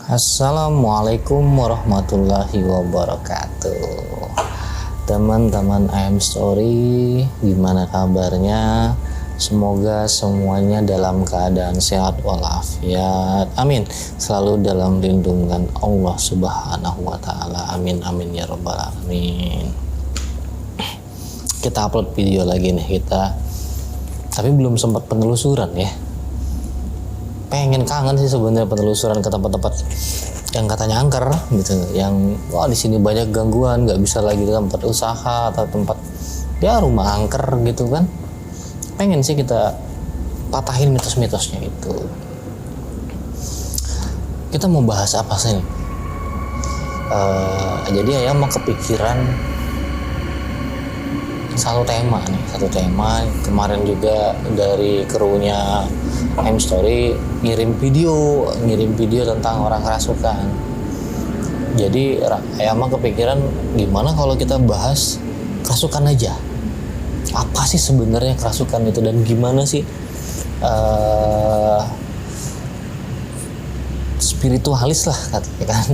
Assalamualaikum warahmatullahi wabarakatuh. Teman-teman I Am Story, gimana kabarnya? Semoga semuanya dalam keadaan sehat walafiat. Amin. Selalu dalam lindungan Allah Subhanahu wa taala. Amin amin ya rabbal alamin. Kita upload video lagi nih kita. Tapi belum sempat penelusuran ya. Pengen kangen sih sebenarnya penelusuran ke tempat-tempat yang katanya angker gitu, yang wah di sini banyak gangguan, nggak bisa lagi di tempat usaha atau tempat ya rumah angker gitu kan. Pengen sih kita patahin mitos-mitosnya itu. Kita mau bahas apa sih nih? Jadi ya mau kepikiran satu tema kemarin juga dari krunya M Story ngirim video tentang orang kerasukan. Jadi Ayama kepikiran gimana kalau kita bahas kerasukan aja. Apa sih sebenarnya kerasukan itu dan gimana sih spiritualis lah katanya kan.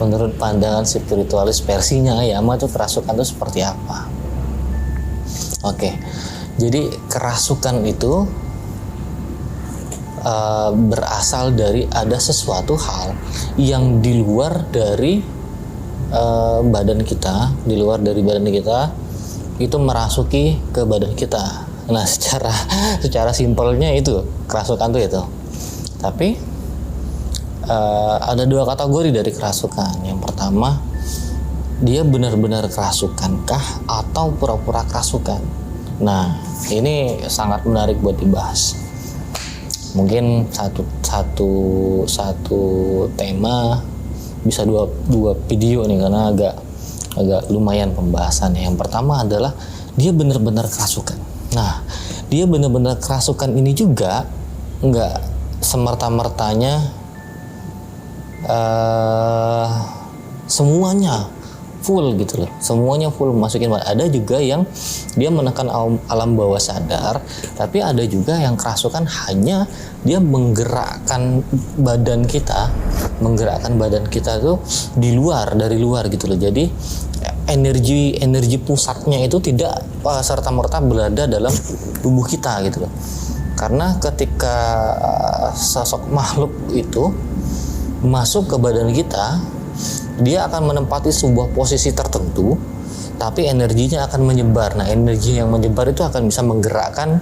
Menurut pandangan spiritualis versinya Ayama tuh kerasukan itu seperti apa? Oke, jadi kerasukan itu berasal dari ada sesuatu hal yang di luar dari badan kita, itu merasuki ke badan kita. Nah, secara simpelnya itu kerasukan itu. Tapi ada dua kategori dari kerasukan. Yang pertama, dia benar-benar kerasukankah atau pura-pura kerasukan. Nah, ini sangat menarik buat dibahas. Mungkin satu tema bisa dua video nih karena agak lumayan pembahasannya. Yang pertama adalah dia benar-benar kerasukan. Nah, dia benar-benar kerasukan ini juga nggak semerta-mertanya semuanya full gitu loh, semuanya full masukin. Ada juga yang dia menekan alam bawah sadar, tapi ada juga yang kerasukan hanya dia menggerakkan badan kita tuh dari luar gitu loh. Jadi energi pusatnya itu tidak serta merta berada dalam tubuh kita gitu loh. Karena ketika sosok makhluk itu masuk ke badan kita, dia akan menempati sebuah posisi tertentu, tapi energinya akan menyebar. Nah, energi yang menyebar itu akan bisa menggerakkan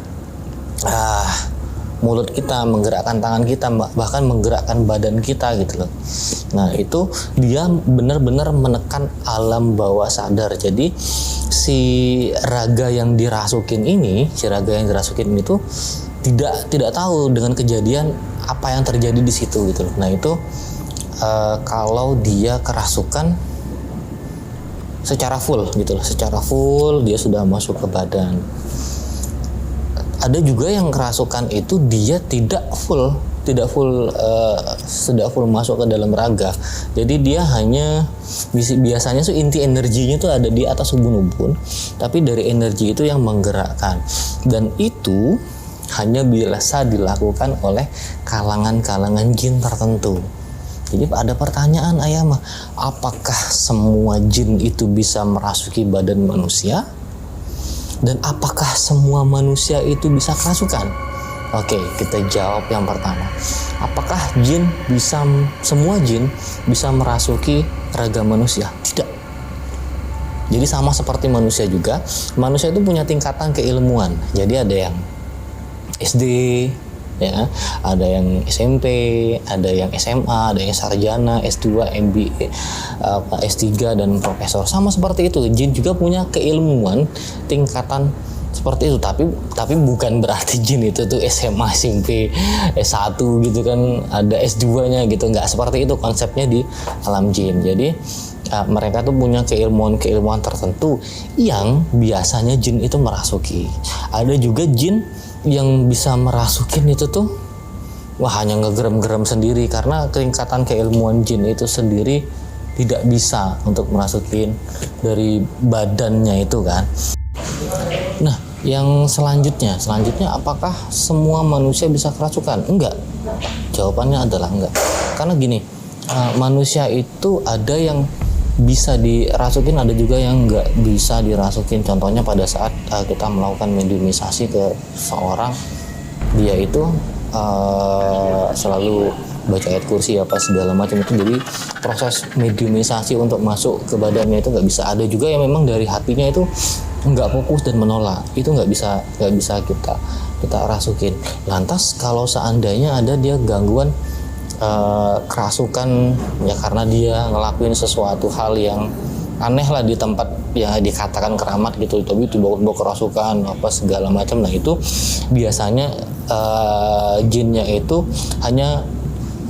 mulut kita, menggerakkan tangan kita, bahkan menggerakkan badan kita gitu loh. Nah, itu dia benar-benar menekan alam bawah sadar. Jadi si raga yang dirasukin itu tidak tahu dengan kejadian apa yang terjadi di situ gitu loh. Nah, itu kalau dia kerasukan secara full dia sudah masuk ke badan. Ada juga yang kerasukan itu dia tidak full masuk ke dalam raga. Jadi dia hanya biasanya tuh inti energinya tuh ada di atas ubun-ubun, tapi dari energi itu yang menggerakkan, dan itu hanya biasa dilakukan oleh kalangan jin tertentu. Jadi ada pertanyaan Ayama, apakah semua jin itu bisa merasuki badan manusia? Dan apakah semua manusia itu bisa kerasukan? Oke, kita jawab yang pertama. Apakah semua jin bisa merasuki raga manusia? Tidak. Jadi sama seperti manusia juga, manusia itu punya tingkatan keilmuan. Jadi ada yang SD, ya, ada yang SMP, ada yang SMA, ada yang sarjana, S2, MBA, S3 dan profesor. Sama seperti itu, jin juga punya keilmuan tingkatan seperti itu. Tapi bukan berarti jin itu tuh SMA, SMP, S1 gitu kan, ada S2-nya gitu. Nggak seperti itu konsepnya di alam jin. Jadi mereka tuh punya keilmuan tertentu yang biasanya jin itu merasuki. Ada juga jin yang bisa merasukin itu tuh hanya ngegerem-gerem sendiri, karena tingkatan keilmuan jin itu sendiri tidak bisa untuk merasukin dari badannya itu kan. Nah, yang selanjutnya apakah semua manusia bisa kerasukan? Enggak. Jawabannya adalah enggak. Karena gini, manusia itu ada yang bisa dirasukin, ada juga yang nggak bisa dirasukin. Contohnya pada saat kita melakukan mediumisasi ke seorang, dia itu selalu baca ayat kursi apa segala macam itu, jadi proses mediumisasi untuk masuk ke badannya itu nggak bisa. Ada juga yang memang dari hatinya itu nggak fokus dan menolak, itu nggak bisa kita rasukin. Lantas kalau seandainya ada dia gangguan kerasukan ya karena dia ngelakuin sesuatu hal yang aneh lah di tempat yang dikatakan keramat gitu, tapi tiba-tiba kerasukan apa segala macam, nah itu biasanya jinnya itu hanya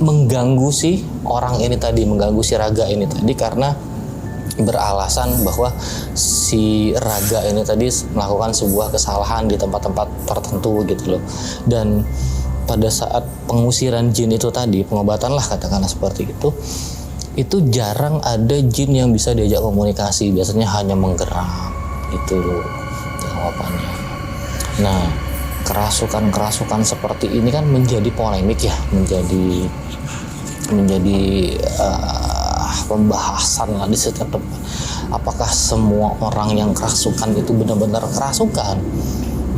mengganggu si orang ini tadi, mengganggu si raga ini tadi, karena beralasan bahwa si raga ini tadi melakukan sebuah kesalahan di tempat-tempat tertentu gitu loh. Dan pada saat pengusiran jin itu tadi, pengobatan lah katakanlah seperti itu jarang ada jin yang bisa diajak komunikasi, biasanya hanya menggerak, itu jawabannya. Nah, kerasukan seperti ini kan menjadi polemik ya, menjadi pembahasan lah di setiap tempat. Apakah semua orang yang kerasukan itu benar-benar kerasukan,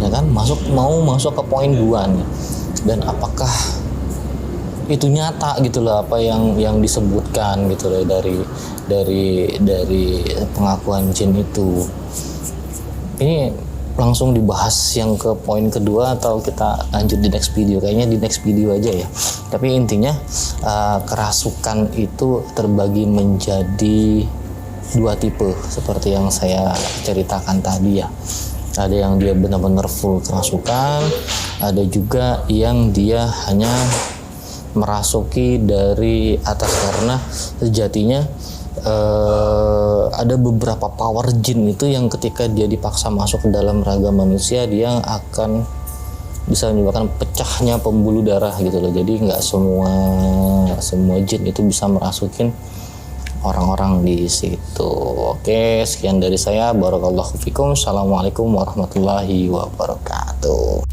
ya kan? Mau masuk ke poin 2 nih. Dan apakah itu nyata gitu loh apa yang disebutkan gitu loh dari pengakuan jin itu. Ini langsung dibahas yang ke poin kedua atau kita lanjut di next video? Kayaknya di next video aja ya. Tapi intinya kerasukan itu terbagi menjadi 2 tipe seperti yang saya ceritakan tadi ya. Ada yang dia benar-benar full kerasukan, ada juga yang dia hanya merasuki dari atas, karena sejatinya ada beberapa power jin itu yang ketika dia dipaksa masuk ke dalam raga manusia, dia akan bisa menyebabkan pecahnya pembuluh darah gitu loh. Jadi nggak semua jin itu bisa merasukin orang-orang di situ. Oke, sekian dari saya. Barakallahu fikum. Assalamualaikum warahmatullahi wabarakatuh.